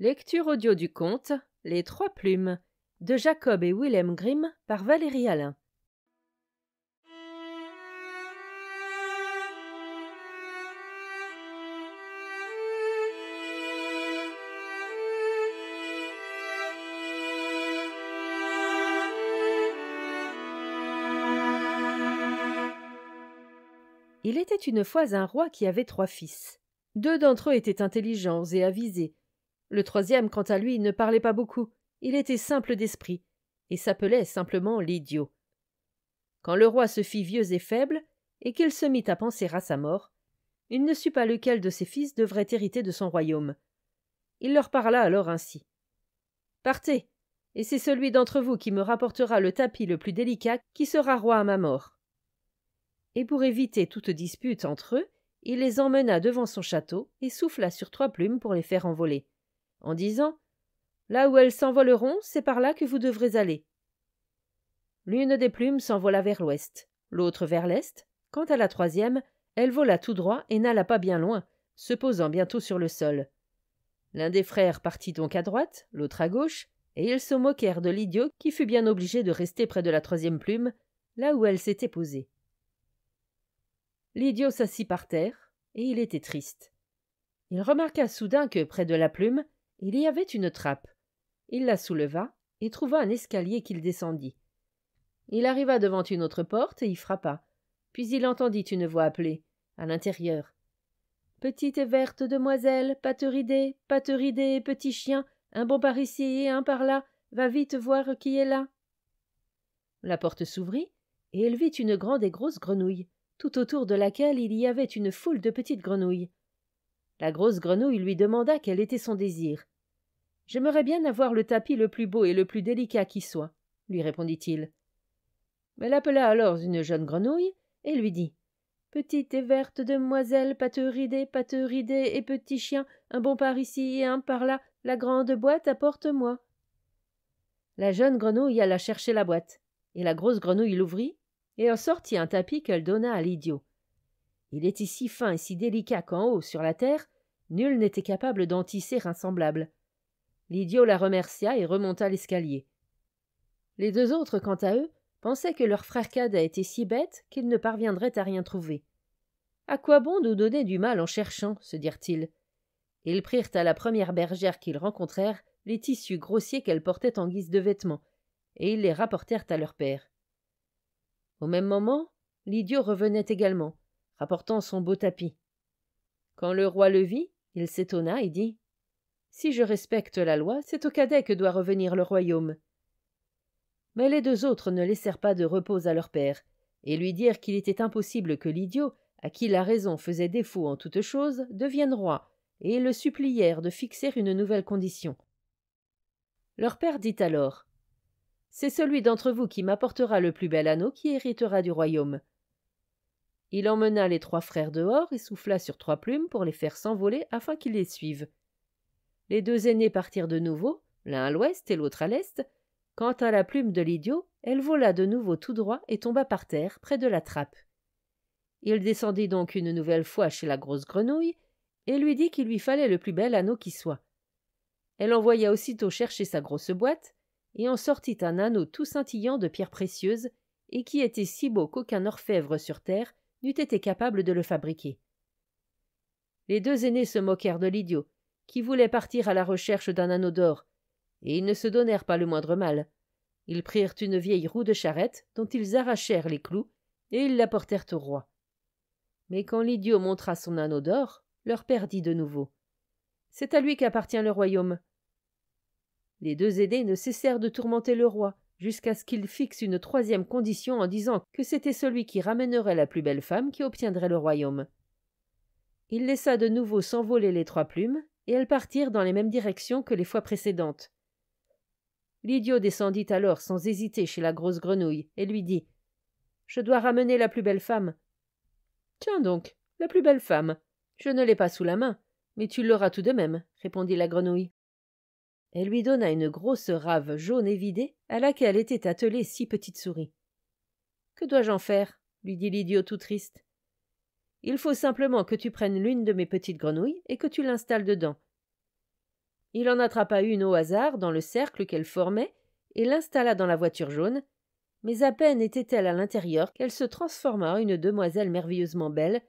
Lecture audio du conte Les Trois Plumes de Jacob et Wilhelm Grimm par Valérie Alain. Il était une fois un roi qui avait 3 fils. 2 d'entre eux étaient intelligents et avisés. Le troisième, quant à lui, ne parlait pas beaucoup. Il était simple d'esprit, et s'appelait simplement l'idiot. Quand le roi se fit vieux et faible, et qu'il se mit à penser à sa mort, il ne sut pas lequel de ses fils devrait hériter de son royaume. Il leur parla alors ainsi. « Partez, et c'est celui d'entre vous qui me rapportera le tapis le plus délicat qui sera roi à ma mort. » Et pour éviter toute dispute entre eux, il les emmena devant son château et souffla sur 3 plumes pour les faire envoler, en disant « Là où elles s'envoleront, c'est par là que vous devrez aller. » L'une des plumes s'envola vers l'ouest, l'autre vers l'est. Quant à la troisième, elle vola tout droit et n'alla pas bien loin, se posant bientôt sur le sol. L'un des frères partit donc à droite, l'autre à gauche, et ils se moquèrent de l'idiot qui fut bien obligé de rester près de la troisième plume, là où elle s'était posée. L'idiot s'assit par terre, et il était triste. Il remarqua soudain que, près de la plume, il y avait une trappe. Il la souleva et trouva un escalier qu'il descendit. Il arriva devant une autre porte et y frappa. Puis il entendit une voix appeler, à l'intérieur. « Petite et verte demoiselle, pateridée, petit chien, un bon par ici et un par là, va vite voir qui est là. » La porte s'ouvrit, et elle vit une grande et grosse grenouille, tout autour de laquelle il y avait une foule de petites grenouilles. La grosse grenouille lui demanda quel était son désir. « J'aimerais bien avoir le tapis le plus beau et le plus délicat qui soit, » lui répondit-il. Elle appela alors une jeune grenouille et lui dit « Petite et verte demoiselle, pateridée et petit chien, un bon par ici et un par là, la grande boîte apporte-moi. » La jeune grenouille alla chercher la boîte, et la grosse grenouille l'ouvrit, et en sortit un tapis qu'elle donna à l'idiot. Il était si fin et si délicat qu'en haut, sur la terre, nul n'était capable d'en tisser un semblable. L'idiot la remercia et remonta l'escalier. Les 2 autres, quant à eux, pensaient que leur frère cadet était si bête qu'ils ne parviendraient à rien trouver. « À quoi bon nous donner du mal en cherchant ?» se dirent-ils. Ils prirent à la première bergère qu'ils rencontrèrent les tissus grossiers qu'elle portait en guise de vêtements, et ils les rapportèrent à leur père. Au même moment, l'idiot revenait également, rapportant son beau tapis. Quand le roi le vit, il s'étonna et dit « Si je respecte la loi, c'est au cadet que doit revenir le royaume. » Mais les 2 autres ne laissèrent pas de repos à leur père, et lui dirent qu'il était impossible que l'idiot, à qui la raison faisait défaut en toutes choses, devienne roi, et ils le supplièrent de fixer une nouvelle condition. Leur père dit alors « C'est celui d'entre vous qui m'apportera le plus bel anneau qui héritera du royaume. » Il emmena les 3 frères dehors et souffla sur 3 plumes pour les faire s'envoler afin qu'ils les suivent. Les 2 aînés partirent de nouveau, l'un à l'ouest et l'autre à l'est. Quant à la plume de l'idiot, elle vola de nouveau tout droit et tomba par terre, près de la trappe. Il descendit donc une nouvelle fois chez la grosse grenouille et lui dit qu'il lui fallait le plus bel anneau qui soit. Elle envoya aussitôt chercher sa grosse boîte et en sortit un anneau tout scintillant de pierres précieuses et qui était si beau qu'aucun orfèvre sur terre n'eût été capable de le fabriquer. Les 2 aînés se moquèrent de l'idiot, qui voulait partir à la recherche d'un anneau d'or, et ils ne se donnèrent pas le moindre mal. Ils prirent une vieille roue de charrette dont ils arrachèrent les clous, et ils la portèrent au roi. Mais quand l'idiot montra son anneau d'or, leur père dit de nouveau « C'est à lui qu'appartient le royaume. » Les 2 aînés ne cessèrent de tourmenter le roi, jusqu'à ce qu'il fixe une 3e condition en disant que c'était celui qui ramènerait la plus belle femme qui obtiendrait le royaume. Il laissa de nouveau s'envoler les 3 plumes, et elles partirent dans les mêmes directions que les fois précédentes. L'idiot descendit alors sans hésiter chez la grosse grenouille et lui dit « Je dois ramener la plus belle femme. »« Tiens donc, la plus belle femme. Je ne l'ai pas sous la main, mais tu l'auras tout de même, » répondit la grenouille. Elle lui donna une grosse rave jaune et vidée à laquelle étaient attelées 6 petites souris. « Que dois-je en faire ?» lui dit l'idiot tout triste. « Il faut simplement que tu prennes l'une de mes petites grenouilles et que tu l'installes dedans. » Il en attrapa une au hasard dans le cercle qu'elle formait et l'installa dans la voiture jaune, mais à peine était-elle à l'intérieur qu'elle se transforma en une demoiselle merveilleusement belle,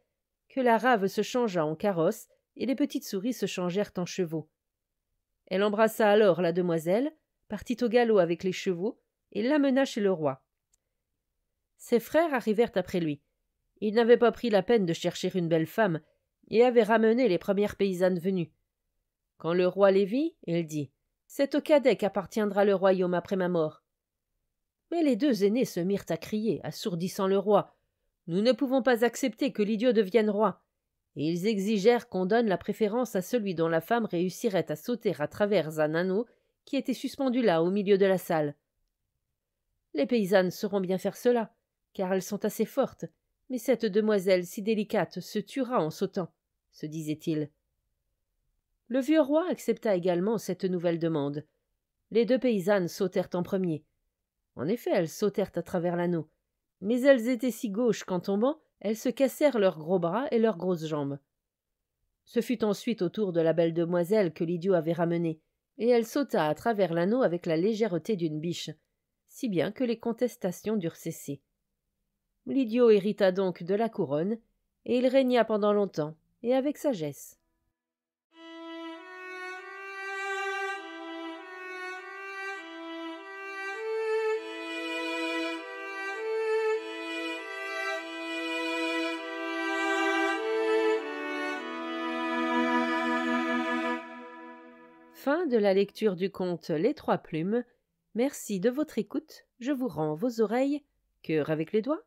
que la rave se changea en carrosse et les petites souris se changèrent en chevaux. Elle embrassa alors la demoiselle, partit au galop avec les chevaux et l'amena chez le roi. Ses frères arrivèrent après lui. Ils n'avaient pas pris la peine de chercher une belle femme et avaient ramené les premières paysannes venues. Quand le roi les vit, il dit « C'est au cadet qu'appartiendra le royaume après ma mort. » Mais les deux aînés se mirent à crier, assourdissant le roi. « Nous ne pouvons pas accepter que l'idiot devienne roi. » Et ils exigèrent qu'on donne la préférence à celui dont la femme réussirait à sauter à travers un anneau qui était suspendu là au milieu de la salle. Les paysannes sauront bien faire cela, car elles sont assez fortes, mais cette demoiselle si délicate se tuera en sautant, se disait-il. Le vieux roi accepta également cette nouvelle demande. Les deux paysannes sautèrent en premier. En effet, elles sautèrent à travers l'anneau, mais elles étaient si gauches qu'en tombant, elles se cassèrent leurs gros bras et leurs grosses jambes. Ce fut ensuite au tour de la belle demoiselle que l'idiot avait ramenée, et elle sauta à travers l'anneau avec la légèreté d'une biche, si bien que les contestations durent cesser. L'idiot hérita donc de la couronne, et il régna pendant longtemps, et avec sagesse. Fin de la lecture du conte Les Trois Plumes. Merci de votre écoute. Je vous rends vos oreilles. Cœur avec les doigts.